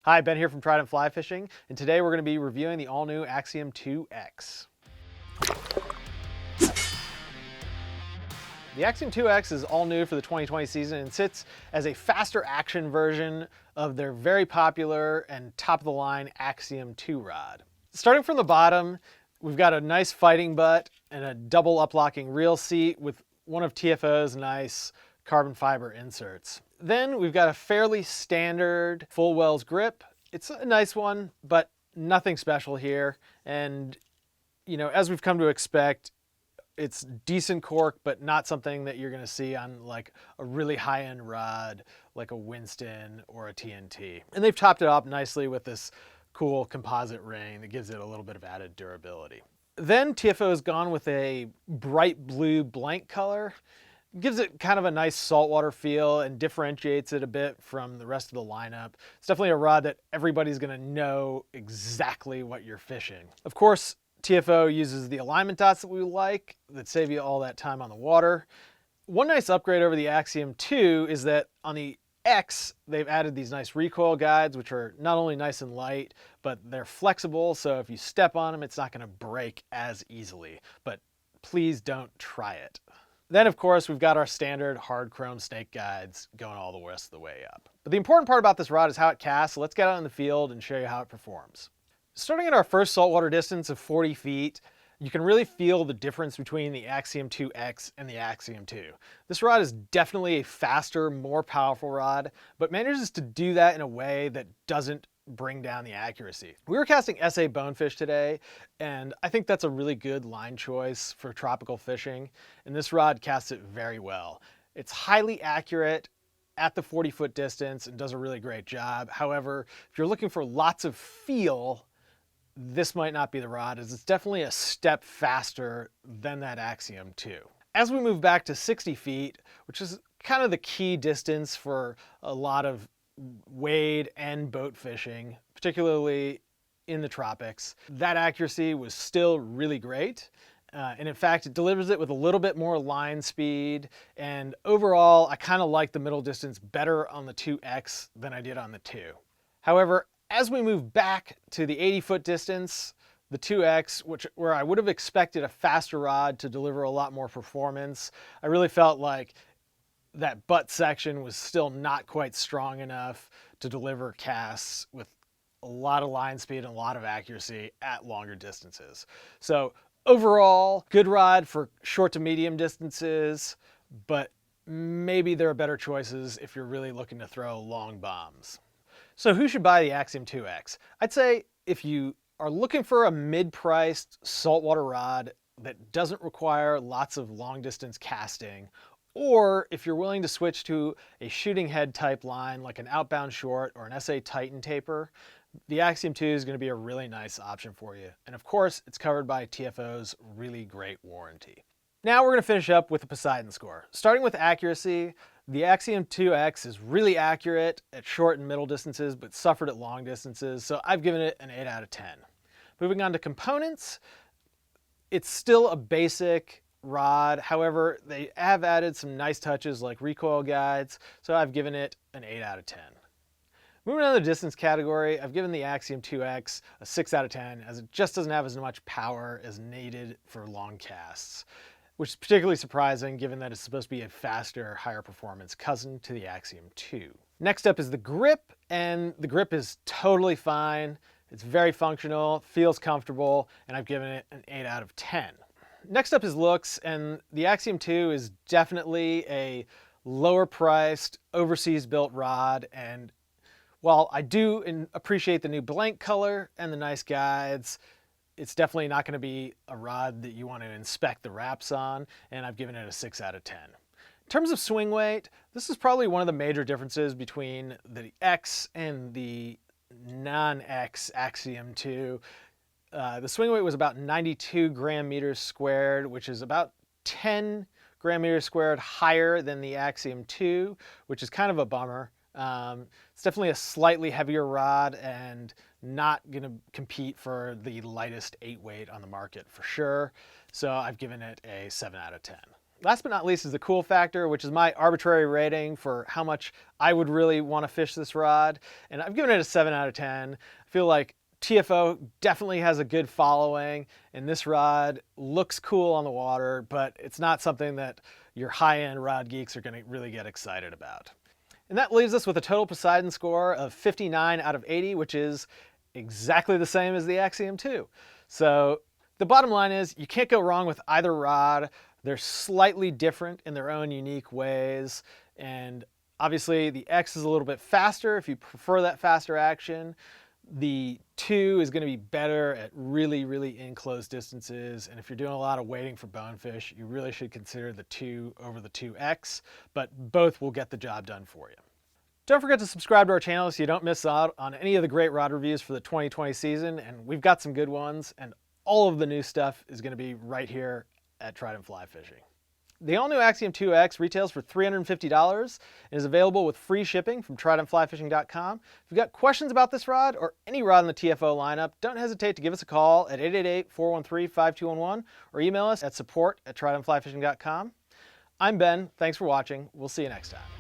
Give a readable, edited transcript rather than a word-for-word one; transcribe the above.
Hi, Ben here from Trident Fly Fishing, and today we're going to be reviewing the all-new Axiom II-X. The Axiom II-X is all new for the 2020 season and sits as a faster action version of their very popular and top-of-the-line Axiom II rod. Starting from the bottom, we've got a nice fighting butt and a double up-locking reel seat with one of TFO's nice carbon fiber inserts. Then we've got a fairly standard full wells grip. It's a nice one, but nothing special here. And, you know, as we've come to expect, it's decent cork, but not something that you're going to see on like a really high-end rod like a Winston or a TNT. And they've topped it up nicely with this cool composite ring that gives it a little bit of added durability. Then TFO has gone with a bright blue blank color. Gives it kind of a nice saltwater feel and differentiates it a bit from the rest of the lineup. It's definitely a rod that everybody's going to know exactly what you're fishing. Of course, TFO uses the alignment dots that we like that save you all that time on the water. One nice upgrade over the Axiom II is that on the X, they've added these nice recoil guides, which are not only nice and light, but they're flexible, so if you step on them, it's not going to break as easily. But please don't try it. Then, of course, we've got our standard hard chrome snake guides going all the rest of the way up. But the important part about this rod is how it casts, so let's get out in the field and show you how it performs. Starting at our first saltwater distance of 40 feet, you can really feel the difference between the Axiom II-X and the Axiom II. This rod is definitely a faster, more powerful rod, but manages to do that in a way that doesn't bring down the accuracy. We were casting SA bonefish today, and I think that's a really good line choice for tropical fishing, and this rod casts it very well. It's highly accurate at the 40-foot distance and does a really great job. However, if you're looking for lots of feel, this might not be the rod, as it's definitely a step faster than that Axiom II. As we move back to 60 feet, which is kind of the key distance for a lot of wade and boat fishing, particularly in the tropics, that accuracy was still really great. And in fact, it delivers it with a little bit more line speed. And overall, I kind of like the middle distance better on the II-X than I did on the II. However, as we move back to the 80-foot distance, the II-X, where I would have expected a faster rod to deliver a lot more performance, I really felt like that butt section was still not quite strong enough to deliver casts with a lot of line speed and a lot of accuracy at longer distances. So overall, good rod for short to medium distances, but maybe there are better choices if you're really looking to throw long bombs. So who should buy the Axiom II-X? I'd say if you are looking for a mid-priced saltwater rod that doesn't require lots of long distance casting, or if you're willing to switch to a shooting head type line like an outbound short or an SA Titan taper, the Axiom II is going to be a really nice option for you. And of course, it's covered by TFO's really great warranty. Now we're going to finish up with the Poseidon score. Starting with accuracy, the Axiom II-X is really accurate at short and middle distances, but suffered at long distances, so I've given it an 8 out of 10. Moving on to components, it's still a basic rod. However, they have added some nice touches like recoil guides, so I've given it an 8 out of 10. Moving on to the distance category, I've given the Axiom II-X a 6 out of 10, as it just doesn't have as much power as needed for long casts, which is particularly surprising given that it's supposed to be a faster, higher performance cousin to the Axiom II. Next up is the grip, and the grip is totally fine. It's very functional, feels comfortable, and I've given it an 8 out of 10. Next up is looks, and the Axiom II is definitely a lower priced, overseas built rod, and while I do appreciate the new blank color and the nice guides, it's definitely not going to be a rod that you want to inspect the wraps on, and I've given it a 6 out of 10. In terms of swing weight, this is probably one of the major differences between the X and the non-X Axiom II. The swing weight was about 92 gram meters squared, which is about 10 gram meters squared higher than the Axiom II, which is kind of a bummer. It's definitely a slightly heavier rod and not going to compete for the lightest 8 weight on the market for sure. So I've given it a 7 out of 10. Last but not least is the cool factor, which is my arbitrary rating for how much I would really want to fish this rod. And I've given it a 7 out of 10. I feel like TFO definitely has a good following, and this rod looks cool on the water, but it's not something that your high-end rod geeks are going to really get excited about. And that leaves us with a total Poseidon score of 59 out of 80, which is exactly the same as the Axiom II. So the bottom line is you can't go wrong with either rod. They're slightly different in their own unique ways, and obviously the X is a little bit faster if you prefer that faster action. The 2 is going to be better at really enclosed distances, and if you're doing a lot of waiting for bonefish, you really should consider the 2 over the 2X, but both will get the job done for you. Don't forget to subscribe to our channel so you don't miss out on any of the great rod reviews for the 2020 season, and we've got some good ones, and all of the new stuff is going to be right here at Trident Fly Fishing. The all-new Axiom II-X retails for $350 and is available with free shipping from TridentFlyFishing.com. If you've got questions about this rod or any rod in the TFO lineup, don't hesitate to give us a call at 888-413-5211 or email us at support@TridentFlyFishing.com. I'm Ben. Thanks for watching. We'll see you next time.